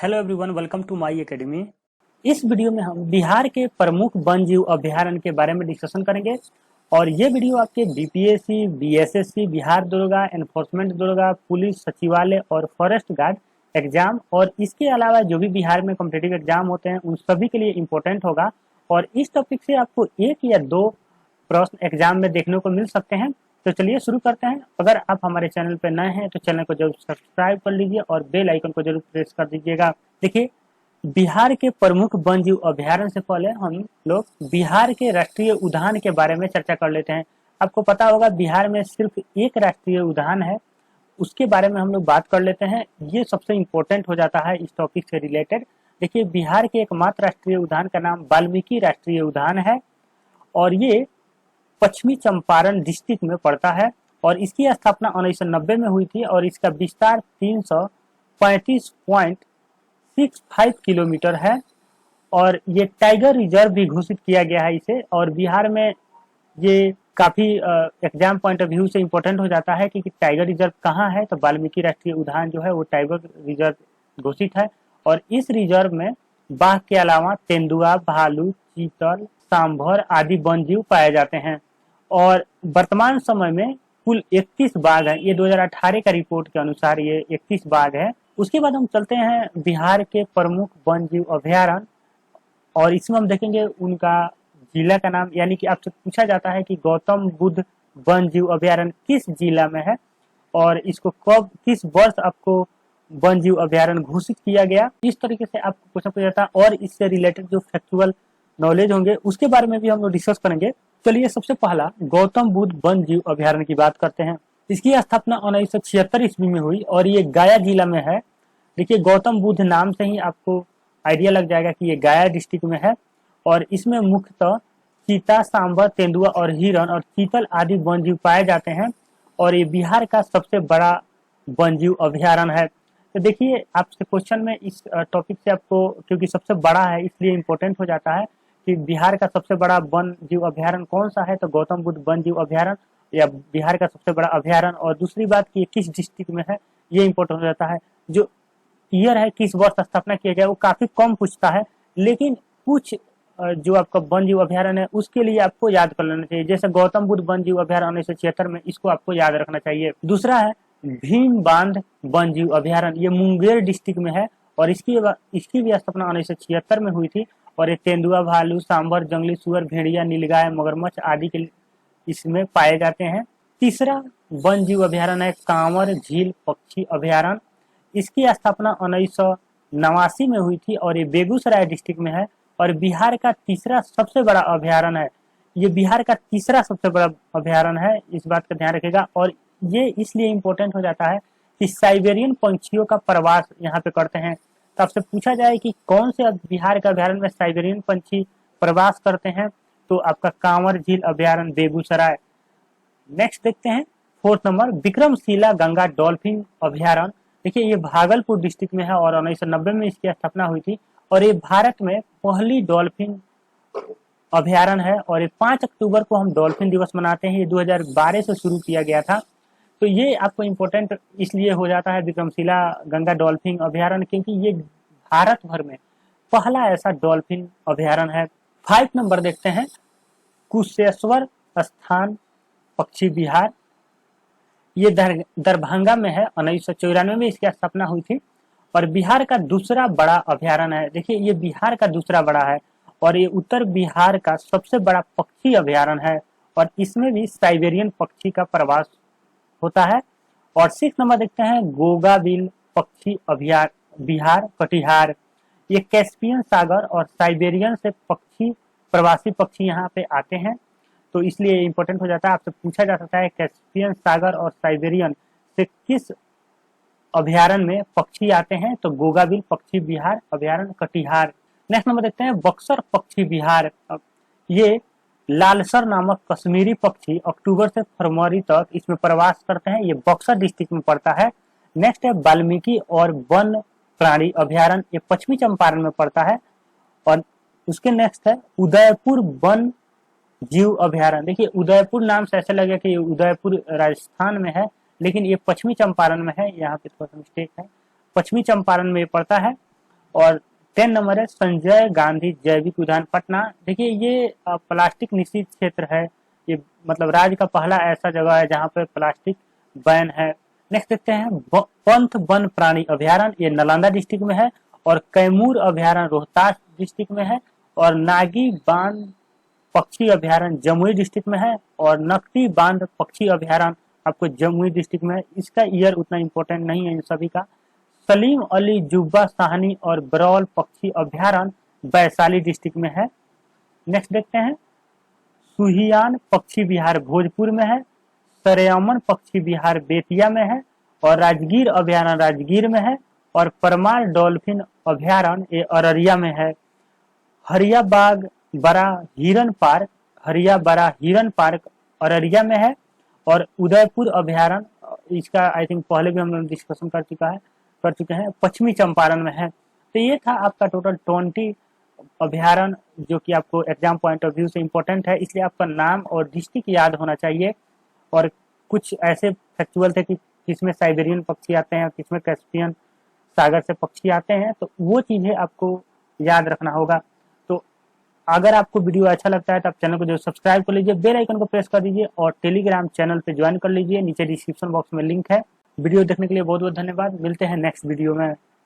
Hello everyone, welcome to my academy. इस video में हम बिहार के प्रमुख वन जीव अभयारण्य के बारे में डिस्कशन करेंगे और ये वीडियो आपके बीपीएससी, बीएसएससी, बिहार दरोगा, एनफोर्समेंट दरोगा, पुलिस सचिवालय और फॉरेस्ट गार्ड एग्जाम और इसके अलावा जो भी बिहार में कॉम्पिटिटिव एग्जाम होते हैं उन सभी के लिए इम्पोर्टेंट होगा। और इस टॉपिक से आपको एक या दो प्रश्न एग्जाम में देखने को मिल सकते हैं। तो चलिए शुरू करते हैं। अगर आप हमारे चैनल पर नए हैं तो चैनल को जरूर सब्सक्राइब कर लीजिए और बेल आइकन को जरूर प्रेस कर दीजिएगा। देखिए, बिहार के प्रमुख वन जीव अभयारण्य से पहले हम लोग बिहार के राष्ट्रीय उद्यान के बारे में चर्चा कर लेते हैं। आपको पता होगा बिहार में सिर्फ एक राष्ट्रीय उद्यान है, उसके बारे में हम लोग बात कर लेते हैं। ये सबसे इम्पोर्टेंट हो जाता है इस टॉपिक से रिलेटेड। देखिए, बिहार के एकमात्र राष्ट्रीय उद्यान का नाम वाल्मीकि राष्ट्रीय उद्यान है और ये पश्चिमी चंपारण डिस्ट्रिक्ट में पड़ता है और इसकी स्थापना 1990 में हुई थी और इसका विस्तार 335.65 किलोमीटर है और ये टाइगर रिजर्व भी घोषित किया गया है इसे। और बिहार में ये काफी एग्जाम पॉइंट ऑफ व्यू से इम्पोर्टेंट हो जाता है कि टाइगर रिजर्व कहाँ है। तो वाल्मीकि राष्ट्रीय उद्यान जो है वो टाइगर रिजर्व घोषित है और इस रिजर्व में बाघ के अलावा तेंदुआ, भालू, चीतल, सांभर आदि वन जीव पाए जाते हैं और वर्तमान समय में कुल 31 बाघ है। ये 2018 का रिपोर्ट के अनुसार ये 31 बाघ है। उसके बाद हम चलते हैं बिहार के प्रमुख वन जीव अभयारण्य और इसमें हम देखेंगे उनका जिला का नाम, यानी कि आपसे पूछा जाता है कि गौतम बुद्ध वन जीव अभयारण्य किस जिला में है और इसको कब, किस वर्ष आपको वन जीव अभयारण्य घोषित किया गया। इस तरीके से आपको क्वेश्चन पूछा जाता है और इससे रिलेटेड जो फैक्चुअल नॉलेज होंगे उसके बारे में भी हम लोग डिस्कस करेंगे। चलिए, सबसे पहला गौतम बुद्ध वन जीव अभयारण्य की बात करते हैं। इसकी स्थापना 1976 ईस्वी में हुई और ये गया जिला में है। देखिए, गौतम बुद्ध नाम से ही आपको आइडिया लग जाएगा कि ये गया डिस्ट्रिक्ट में है और इसमें मुख्यतः चीता, सांभर, तेंदुआ और हिरण और चीतल आदि वन जीव पाए जाते हैं और ये बिहार का सबसे बड़ा वन जीव अभयारण्य है। तो देखिए, आपसे क्वेश्चन में इस टॉपिक से आपको, क्योंकि सबसे बड़ा है इसलिए इम्पोर्टेंट हो जाता है कि बिहार का सबसे बड़ा वन जीव अभयारण्य कौन सा है। तो गौतम बुद्ध वन जीव अभयारण्य या बिहार का सबसे बड़ा अभयारण्य। और दूसरी बात कि किस डिस्ट्रिक्ट में है ये इम्पोर्टेंट हो जाता है। जो ईयर है, किस वर्ष स्थापना किया गया, वो काफी कम पूछता है, लेकिन कुछ जो आपका वन जीव अभयारण्य है उसके लिए आपको याद कर लेना चाहिए। जैसे गौतम बुद्ध वन जीव अभयारण्य 1976 में, इसको आपको याद रखना चाहिए। दूसरा है भीम बांध वन जीव अभयारण्य, ये मुंगेर डिस्ट्रिक्ट में है और इसकी भी स्थापना 1976 में हुई थी और ये तेंदुआ, भालू, सांभर, जंगली सुअर, भेड़िया, नीलगाय, मगरमच्छ आदि के इसमें पाए जाते हैं। तीसरा वन जीव अभयारण्य है कांवर झील पक्षी अभयारण्य। इसकी स्थापना 1989 में हुई थी और ये बेगूसराय डिस्ट्रिक्ट में है और बिहार का तीसरा सबसे बड़ा अभयारण्य है। ये बिहार का तीसरा सबसे बड़ा अभयारण्य है, इस बात का ध्यान रखिएगा। और ये इसलिए इम्पोर्टेंट हो जाता है कि साइबेरियन पंछियों का प्रवास यहाँ पे करते हैं। तो आपसे पूछा जाए कि कौन से बिहार का अभयारण्य में साइबेरियन पंछी प्रवास करते हैं, तो आपका कांवर झील अभयारण्य बेगूसराय। नेक्स्ट देखते हैं fourth number Vikramshila Ganga dolphin अभयारण्य। देखिए, ये भागलपुर डिस्ट्रिक्ट में है और 1990 में इसकी स्थापना हुई थी और ये भारत में पहली डॉल्फिन अभयारण्य है और ये 5 अक्टूबर को हम डॉल्फिन दिवस मनाते हैं। ये 2012 से शुरू किया गया था। तो ये आपको इम्पोर्टेंट इसलिए हो जाता है विक्रमशिला गंगा डॉल्फिन अभयारण्य, क्योंकि ये भारत भर में पहला ऐसा डॉल्फिन अभयारण्य है। 5 नंबर देखते हैं कुशेश्वर स्थान पक्षी विहार। ये दरभंगा में है। 1994 में इसकी स्थापना हुई थी और बिहार का दूसरा बड़ा अभयारण्य है। देखिए, ये बिहार का दूसरा बड़ा है और ये उत्तर बिहार का सबसे बड़ा पक्षी अभयारण्य है और इसमें भी साइबेरियन पक्षी का प्रवास होता है। और 6 नंबर देखते हैं गोगाबिल पक्षी अभयारण्य बिहार कटिहार। ये कैस्पियन सागर और साइबेरियन से पक्षी, प्रवासी पक्षी यहाँ पे आते हैं, तो इसलिए इम्पोर्टेंट हो जाता है। आपसे पूछा जा सकता है कैस्पियन सागर और साइबेरियन से किस अभयारण्य में पक्षी आते हैं, तो गोगाबिल पक्षी विहार अभयारण्य कटिहार। नेक्स्ट नंबर देखते हैं बक्सर पक्षी विहार। ये लालसर नामक कश्मीरी पक्षी अक्टूबर से फरवरी तक इसमें प्रवास करते हैं। ये बक्सर डिस्ट्रिक्ट में पड़ता है। नेक्स्ट है वाल्मीकि और वन प्राणी अभयारण्य, ये पश्चिमी चंपारण में पड़ता है। और उसके नेक्स्ट है उदयपुर वन जीव अभयारण्य। देखिए, उदयपुर नाम से ऐसा लगे कि ये उदयपुर राजस्थान में है, लेकिन ये पश्चिमी चंपारण में है। यहाँ पे थोड़ा सा मिस्टेक है, पश्चिमी चंपारण में पड़ता है। और 10 नंबर है संजय गांधी जैविक उद्यान पटना। देखिए ये प्लास्टिक निषिद्ध क्षेत्र है, ये मतलब राज्य का पहला ऐसा जगह है जहाँ पे प्लास्टिक बैन है। नेक्स्ट देखते हैं पंथ वन प्राणी अभ्यारण्य, ये नालंदा डिस्ट्रिक्ट में है। और कैमूर अभ्यारण्य रोहतास डिस्ट्रिक्ट में है। और नागी बांध पक्षी अभ्यारण्य जमुई डिस्ट्रिक्ट में है। और नकटी बांध पक्षी अभ्यारण्य आपको जमुई डिस्ट्रिक्ट में है। इसका ईयर उतना इंपॉर्टेंट नहीं है इन सभी का। सलीम अली जुब्बा साहनी और बरौल पक्षी अभ्यारण्य वैशाली डिस्ट्रिक्ट में है। नेक्स्ट देखते हैं सुहियान पक्षी विहार भोजपुर में है। सरयामन पक्षी विहार बेतिया में है। और राजगीर अभ्यारण्य राजगीर में है। और परमार डॉल्फिन अभ्यारण्य ये अररिया में है। हरियाबाग बड़ा हिरन पार्क अररिया में है। और उदयपुर अभ्यारण्य इसका आई थिंक पहले भी हम लोग डिस्कशन कर चुके हैं, पश्चिमी चंपारण में है। तो ये था आपका टोटल 20 अभ्यारण्य जो कि आपको एग्जाम पॉइंट ऑफ व्यू से इंपॉर्टेंट है, इसलिए आपका नाम और डिस्ट्रिक्ट याद होना चाहिए। और कुछ ऐसे फैक्चुअल थे कि किसमें साइबेरियन पक्षी आते हैं, किसमें कैस्पियन सागर से पक्षी आते हैं, तो वो चीजें आपको याद रखना होगा। तो अगर आपको वीडियो अच्छा लगता है तो आप चैनल को जो सब्सक्राइब कर लीजिए, बेल आइकन को प्रेस कर दीजिए और टेलीग्राम चैनल पे ज्वाइन कर लीजिए, नीचे डिस्क्रिप्शन बॉक्स में लिंक है। वीडियो देखने के लिए बहुत बहुत धन्यवाद। मिलते हैं नेक्स्ट वीडियो में।